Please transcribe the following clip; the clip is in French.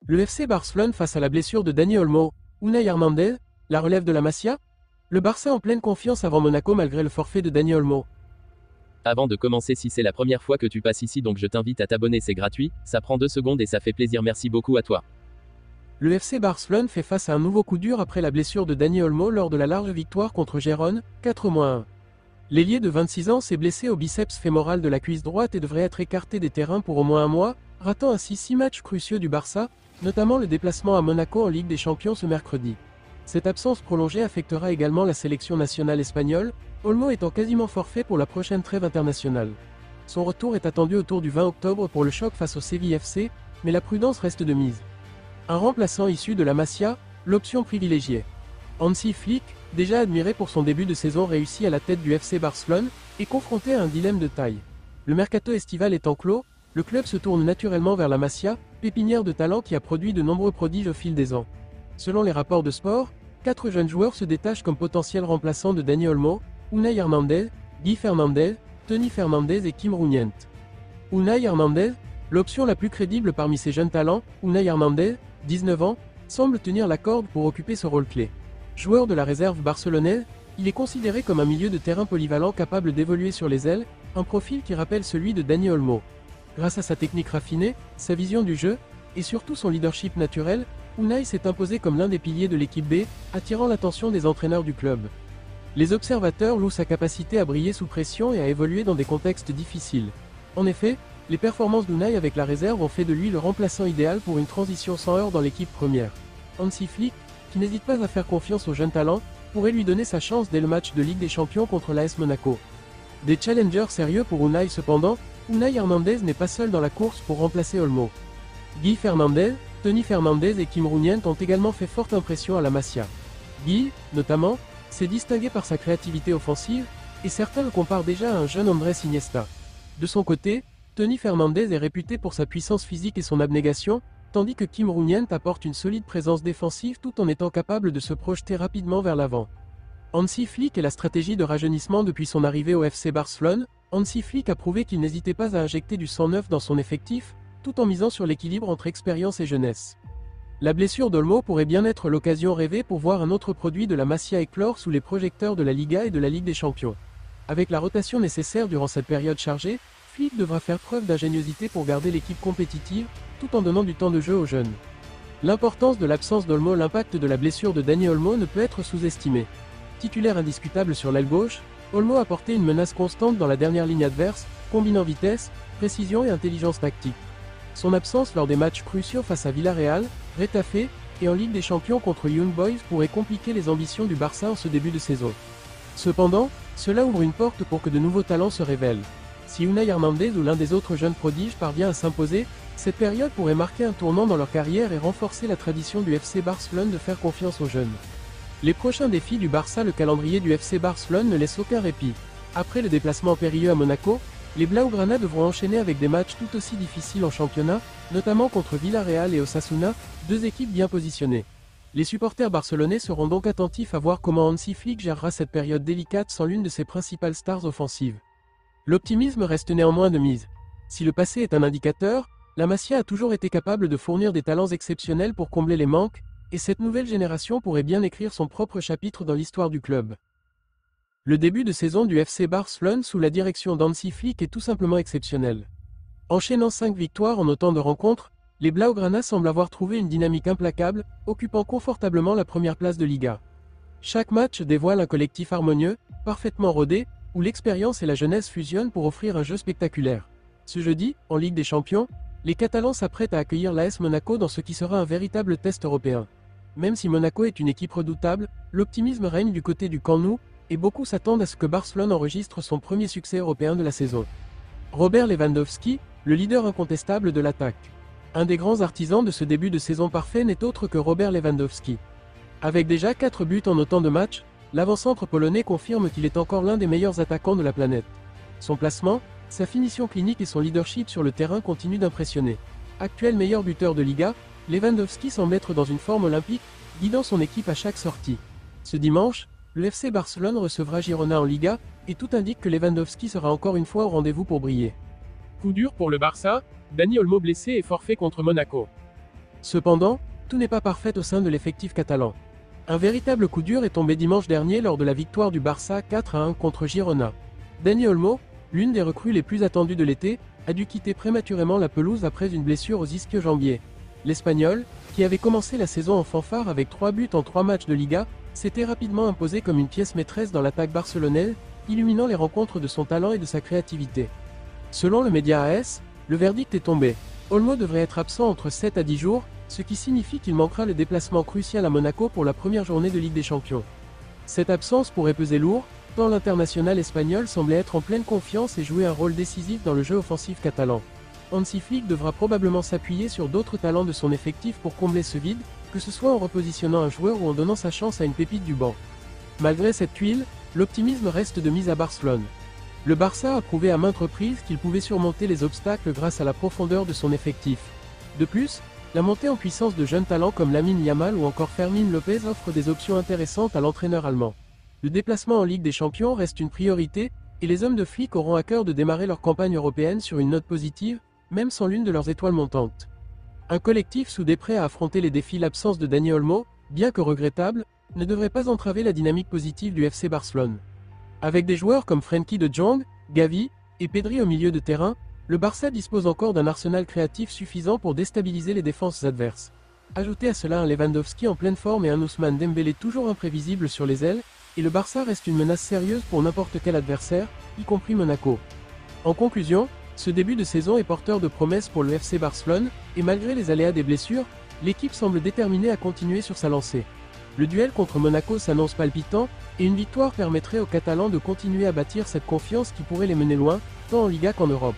Le FC Barcelone face à la blessure de Dani Olmo, Unai Hernandez, la relève de la Masia? Le Barça en pleine confiance avant Monaco malgré le forfait de Dani Olmo. Avant de commencer, si c'est la première fois que tu passes ici, donc je t'invite à t'abonner, c'est gratuit, ça prend 2 secondes et ça fait plaisir, merci beaucoup à toi. Le FC Barcelone fait face à un nouveau coup dur après la blessure de Dani Olmo lors de la large victoire contre Gérone, 4-1. L'ailier de 26 ans s'est blessé au biceps fémoral de la cuisse droite et devrait être écarté des terrains pour au moins un mois, ratant ainsi 6 matchs cruciaux du Barça, notamment le déplacement à Monaco en Ligue des Champions ce mercredi. Cette absence prolongée affectera également la sélection nationale espagnole, Olmo étant quasiment forfait pour la prochaine trêve internationale. Son retour est attendu autour du 20 octobre pour le choc face au Séville FC, mais la prudence reste de mise. Un remplaçant issu de la Masia, l'option privilégiée. Hansi Flick, déjà admiré pour son début de saison réussi à la tête du FC Barcelone, est confronté à un dilemme de taille. Le mercato estival étant clos, le club se tourne naturellement vers la Masia, pépinière de talent qui a produit de nombreux prodiges au fil des ans. Selon les rapports de sport, 4 jeunes joueurs se détachent comme potentiels remplaçants de Dani Olmo, Unai Hernandez, Guy Fernandez, Tony Fernandez et Kim Runyent. Unai Hernandez, l'option la plus crédible parmi ces jeunes talents, Unai Hernandez, 19 ans, semble tenir la corde pour occuper ce rôle clé. Joueur de la réserve barcelonaise, il est considéré comme un milieu de terrain polyvalent capable d'évoluer sur les ailes, un profil qui rappelle celui de Dani Olmo. Grâce à sa technique raffinée, sa vision du jeu, et surtout son leadership naturel, Unai s'est imposé comme l'un des piliers de l'équipe B, attirant l'attention des entraîneurs du club. Les observateurs louent sa capacité à briller sous pression et à évoluer dans des contextes difficiles. En effet, les performances d'Unai avec la réserve ont fait de lui le remplaçant idéal pour une transition sans heurts dans l'équipe première. Hansi Flick, qui n'hésite pas à faire confiance aux jeunes talents, pourrait lui donner sa chance dès le match de Ligue des Champions contre l'AS Monaco. Des challengers sérieux pour Unai cependant, Unai Hernandez n'est pas seul dans la course pour remplacer Olmo. Guy Fernandez, Tony Fernandez et Kim Runyent ont également fait forte impression à la Masia. Guy, notamment, s'est distingué par sa créativité offensive, et certains le comparent déjà à un jeune Andrés Iniesta. De son côté, Tony Fernandez est réputé pour sa puissance physique et son abnégation, tandis que Kim Runyent apporte une solide présence défensive tout en étant capable de se projeter rapidement vers l'avant. Hansi Flick et la stratégie de rajeunissement depuis son arrivée au FC Barcelone, Hansi Flick a prouvé qu'il n'hésitait pas à injecter du sang neuf dans son effectif, tout en misant sur l'équilibre entre expérience et jeunesse. La blessure d'Olmo pourrait bien être l'occasion rêvée pour voir un autre produit de la Masia éclore sous les projecteurs de la Liga et de la Ligue des Champions. Avec la rotation nécessaire durant cette période chargée, Flick devra faire preuve d'ingéniosité pour garder l'équipe compétitive, tout en donnant du temps de jeu aux jeunes. L'importance de l'absence d'Olmo, l'impact de la blessure de Dani Olmo ne peut être sous-estimé. Titulaire indiscutable sur l'aile gauche, Olmo a porté une menace constante dans la dernière ligne adverse, combinant vitesse, précision et intelligence tactique. Son absence lors des matchs cruciaux face à Villarreal, Retafe, et en Ligue des Champions contre Young Boys pourrait compliquer les ambitions du Barça en ce début de saison. Cependant, cela ouvre une porte pour que de nouveaux talents se révèlent. Si Unai Hernandez ou l'un des autres jeunes prodiges parvient à s'imposer, cette période pourrait marquer un tournant dans leur carrière et renforcer la tradition du FC Barcelone de faire confiance aux jeunes. Les prochains défis du Barça, le calendrier du FC Barcelone ne laisse aucun répit. Après le déplacement périlleux à Monaco, les Blaugrana devront enchaîner avec des matchs tout aussi difficiles en championnat, notamment contre Villarreal et Osasuna, deux équipes bien positionnées. Les supporters barcelonais seront donc attentifs à voir comment Hansi Flick gérera cette période délicate sans l'une de ses principales stars offensives. L'optimisme reste néanmoins de mise. Si le passé est un indicateur, la Masia a toujours été capable de fournir des talents exceptionnels pour combler les manques, et cette nouvelle génération pourrait bien écrire son propre chapitre dans l'histoire du club. Le début de saison du FC Barcelone sous la direction d'Hansi Flick est tout simplement exceptionnel. Enchaînant 5 victoires en autant de rencontres, les Blaugrana semblent avoir trouvé une dynamique implacable, occupant confortablement la première place de Liga. Chaque match dévoile un collectif harmonieux, parfaitement rodé, où l'expérience et la jeunesse fusionnent pour offrir un jeu spectaculaire. Ce jeudi, en Ligue des Champions, les Catalans s'apprêtent à accueillir l'AS Monaco dans ce qui sera un véritable test européen. Même si Monaco est une équipe redoutable, l'optimisme règne du côté du Camp Nou, et beaucoup s'attendent à ce que Barcelone enregistre son premier succès européen de la saison. Robert Lewandowski, le leader incontestable de l'attaque. Un des grands artisans de ce début de saison parfait n'est autre que Robert Lewandowski. Avec déjà 4 buts en autant de matchs, l'avant-centre polonais confirme qu'il est encore l'un des meilleurs attaquants de la planète. Son placement, sa finition clinique et son leadership sur le terrain continuent d'impressionner. Actuel meilleur buteur de Liga, Lewandowski semble être dans une forme olympique, guidant son équipe à chaque sortie. Ce dimanche, le FC Barcelone recevra Girona en Liga, et tout indique que Lewandowski sera encore une fois au rendez-vous pour briller. Coup dur pour le Barça, Dani Olmo blessé et forfait contre Monaco. Cependant, tout n'est pas parfait au sein de l'effectif catalan. Un véritable coup dur est tombé dimanche dernier lors de la victoire du Barça 4-1 contre Girona. Dani Olmo, l'une des recrues les plus attendues de l'été, a dû quitter prématurément la pelouse après une blessure aux ischio-jambiers. L'Espagnol, qui avait commencé la saison en fanfare avec 3 buts en 3 matchs de Liga, s'était rapidement imposé comme une pièce maîtresse dans l'attaque barcelonaise, illuminant les rencontres de son talent et de sa créativité. Selon le média AS, le verdict est tombé. Olmo devrait être absent entre 7 à 10 jours, ce qui signifie qu'il manquera le déplacement crucial à Monaco pour la première journée de Ligue des Champions. Cette absence pourrait peser lourd, tant l'international espagnol semblait être en pleine confiance et jouer un rôle décisif dans le jeu offensif catalan. Hansi Flick devra probablement s'appuyer sur d'autres talents de son effectif pour combler ce vide, que ce soit en repositionnant un joueur ou en donnant sa chance à une pépite du banc. Malgré cette tuile, l'optimisme reste de mise à Barcelone. Le Barça a prouvé à maintes reprises qu'il pouvait surmonter les obstacles grâce à la profondeur de son effectif. De plus, la montée en puissance de jeunes talents comme Lamine Yamal ou encore Fermín López offre des options intéressantes à l'entraîneur allemand. Le déplacement en Ligue des Champions reste une priorité, et les hommes de Flick auront à cœur de démarrer leur campagne européenne sur une note positive, même sans l'une de leurs étoiles montantes. Un collectif soudé prêt à affronter les défis. L'absence de Dani Olmo, bien que regrettable, ne devrait pas entraver la dynamique positive du FC Barcelone. Avec des joueurs comme Frenkie de Jong, Gavi et Pedri au milieu de terrain, le Barça dispose encore d'un arsenal créatif suffisant pour déstabiliser les défenses adverses. Ajoutez à cela un Lewandowski en pleine forme et un Ousmane Dembélé toujours imprévisible sur les ailes, et le Barça reste une menace sérieuse pour n'importe quel adversaire, y compris Monaco. En conclusion, ce début de saison est porteur de promesses pour le FC Barcelone, et malgré les aléas des blessures, l'équipe semble déterminée à continuer sur sa lancée. Le duel contre Monaco s'annonce palpitant, et une victoire permettrait aux Catalans de continuer à bâtir cette confiance qui pourrait les mener loin, tant en Liga qu'en Europe.